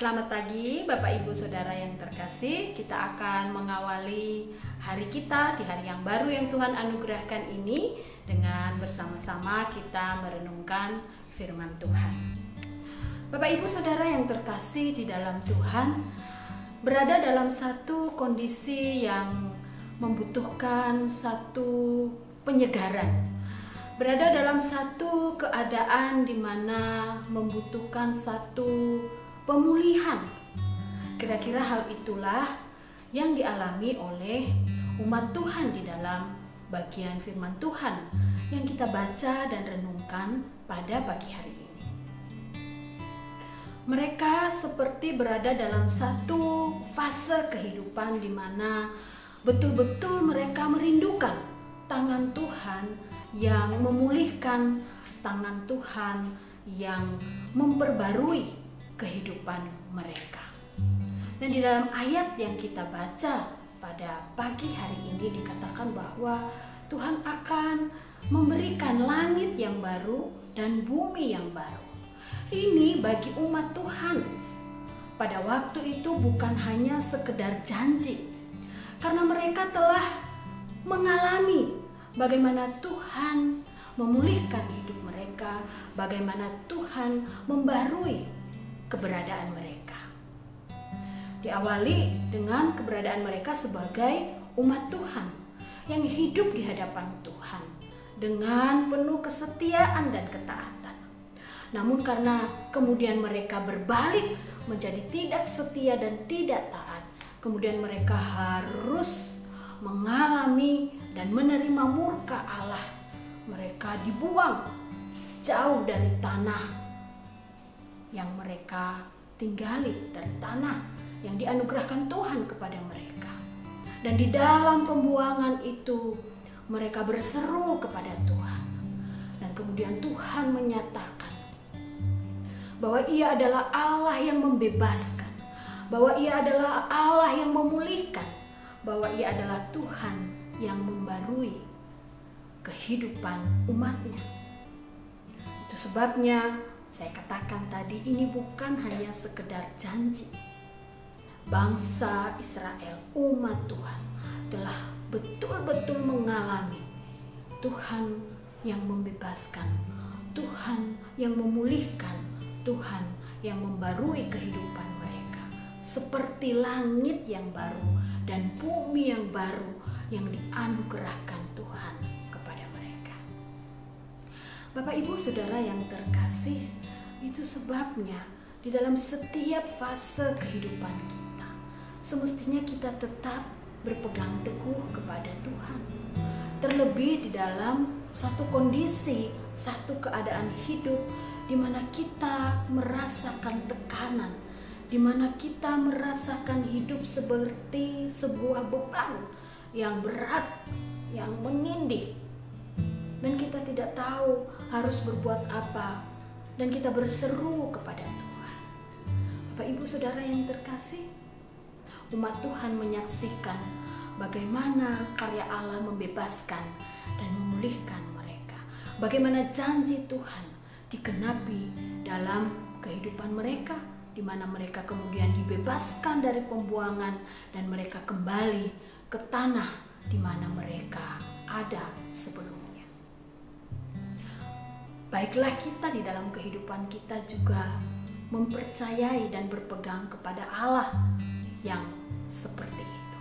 Selamat pagi Bapak Ibu Saudara yang terkasih. Kita akan mengawali hari kita di hari yang baru yang Tuhan anugerahkan ini dengan bersama-sama kita merenungkan firman Tuhan. Bapak Ibu Saudara yang terkasih di dalam Tuhan, berada dalam satu kondisi yang membutuhkan satu penyegaran. Berada dalam satu keadaan di mana membutuhkan satu pemulihan. Kira-kira hal itulah yang dialami oleh umat Tuhan di dalam bagian firman Tuhan yang kita baca dan renungkan pada pagi hari ini. Mereka seperti berada dalam satu fase kehidupan di mana betul-betul mereka merindukan tangan Tuhan yang memulihkan, tangan Tuhan yang memperbarui kehidupan mereka. Dan di dalam ayat yang kita baca pada pagi hari ini dikatakan bahwa Tuhan akan memberikan langit yang baru dan bumi yang baru. Ini bagi umat Tuhan. Pada waktu itu bukan hanya sekedar janji, karena mereka telah mengalami bagaimana Tuhan memulihkan hidup mereka, bagaimana Tuhan membarui keberadaan mereka. Diawali dengan keberadaan mereka sebagai umat Tuhan yang hidup di hadapan Tuhan dengan penuh kesetiaan dan ketaatan. Namun karena kemudian mereka berbalik menjadi tidak setia dan tidak taat, kemudian mereka harus mengalami dan menerima murka Allah. Mereka dibuang jauh dari tanah yang mereka tinggali, dari tanah yang dianugerahkan Tuhan kepada mereka. Dan di dalam pembuangan itu mereka berseru kepada Tuhan. Dan kemudian Tuhan menyatakan bahwa Ia adalah Allah yang membebaskan, bahwa Ia adalah Allah yang memulihkan, bahwa Ia adalah Tuhan yang membarui kehidupan umatnya. Itu sebabnya saya katakan tadi, ini bukan hanya sekedar janji. Bangsa Israel, umat Tuhan, telah betul-betul mengalami Tuhan yang membebaskan, Tuhan yang memulihkan, Tuhan yang membarui kehidupan mereka. Seperti langit yang baru dan bumi yang baru yang dianugerahkan Tuhan kepada mereka. Bapak Ibu Saudara yang terkasih, itu sebabnya di dalam setiap fase kehidupan kita, semestinya kita tetap berpegang teguh kepada Tuhan. Terlebih di dalam satu kondisi, satu keadaan hidup di mana kita merasakan tekanan, di mana kita merasakan hidup seperti sebuah beban yang berat, yang menindih. Dan kita tidak tahu harus berbuat apa, dan kita berseru kepada Tuhan. Bapak Ibu Saudara yang terkasih, umat Tuhan menyaksikan bagaimana karya Allah membebaskan dan memulihkan mereka. Bagaimana janji Tuhan digenapi dalam kehidupan mereka, di mana mereka kemudian dibebaskan dari pembuangan dan mereka kembali ke tanah di mana mereka ada sebelumnya. Baiklah kita di dalam kehidupan kita juga mempercayai dan berpegang kepada Allah yang seperti itu.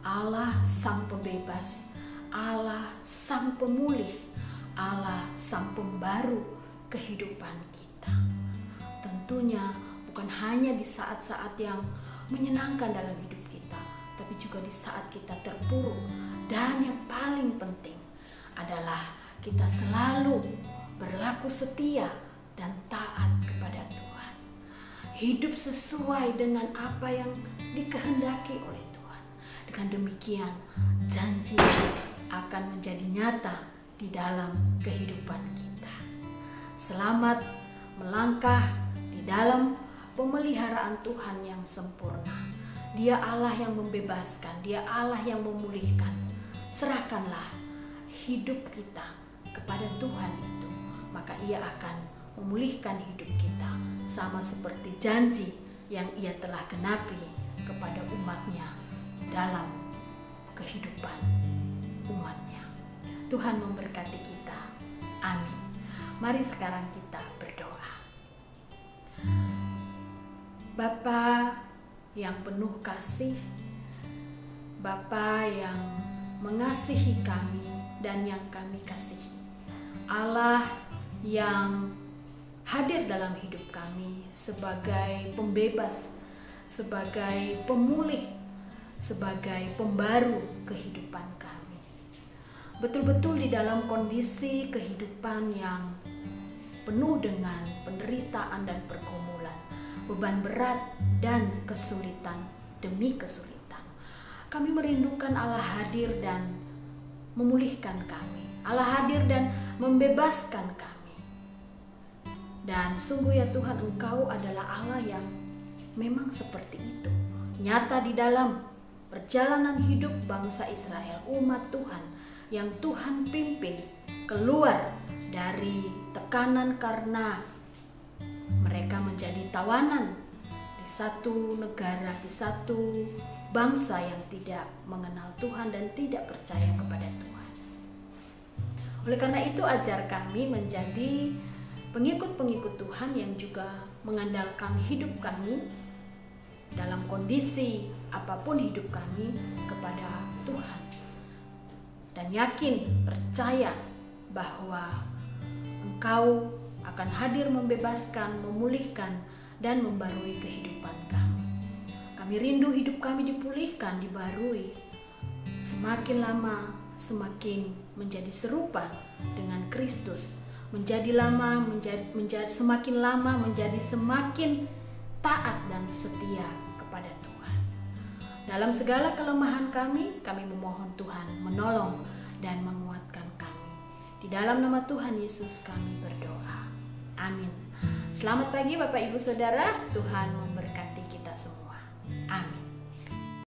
Allah Sang Pembebas, Allah Sang Pemulih, Allah Sang Pembaru kehidupan kita. Tentunya bukan hanya di saat-saat yang menyenangkan dalam hidup kita, tapi juga di saat kita terpuruk. Dan yang paling penting adalah kita selalu berlaku setia dan taat kepada Tuhan. Hidup sesuai dengan apa yang dikehendaki oleh Tuhan. Dengan demikian, janji akan menjadi nyata di dalam kehidupan kita. Selamat melangkah di dalam pemeliharaan Tuhan yang sempurna. Dia Allah yang membebaskan, Dia Allah yang memulihkan. Serahkanlah hidup kita kepada Tuhan itu, maka Ia akan memulihkan hidup kita, sama seperti janji yang ia telah genapi kepada umatnya dalam kehidupan umatnya. Tuhan memberkati kita. Amin. Mari sekarang kita berdoa. Bapa yang penuh kasih, Bapa yang mengasihi kami dan yang kami kasihi, Allah yang hadir dalam hidup kami sebagai pembebas, sebagai pemulih, sebagai pembaru kehidupan kami. Betul-betul di dalam kondisi kehidupan yang penuh dengan penderitaan dan pergumulan, beban berat dan kesulitan demi kesulitan, kami merindukan Allah hadir dan memulihkan kami. Allah hadir dan membebaskan kami. Dan sungguh ya Tuhan, Engkau adalah Allah yang memang seperti itu, nyata di dalam perjalanan hidup bangsa Israel, umat Tuhan yang Tuhan pimpin keluar dari tekanan karena mereka menjadi tawanan di satu negara, di satu bangsa yang tidak mengenal Tuhan dan tidak percaya kepada Tuhan. Oleh karena itu, ajar kami menjadi pengikut-pengikut Tuhan yang juga mengandalkan hidup kami dalam kondisi apapun hidup kami kepada Tuhan. Dan yakin, percaya bahwa Engkau akan hadir membebaskan, memulihkan, dan membarui kehidupan kami. Kami rindu hidup kami dipulihkan, dibarui. Semakin lama, semakin menjadi serupa dengan Kristus. Semakin lama menjadi semakin taat dan setia kepada Tuhan. Dalam segala kelemahan kami memohon Tuhan menolong dan menguatkan kami. Di dalam nama Tuhan Yesus kami berdoa. Amin. Selamat pagi Bapak Ibu Saudara, Tuhan memberkati kita semua. Amin.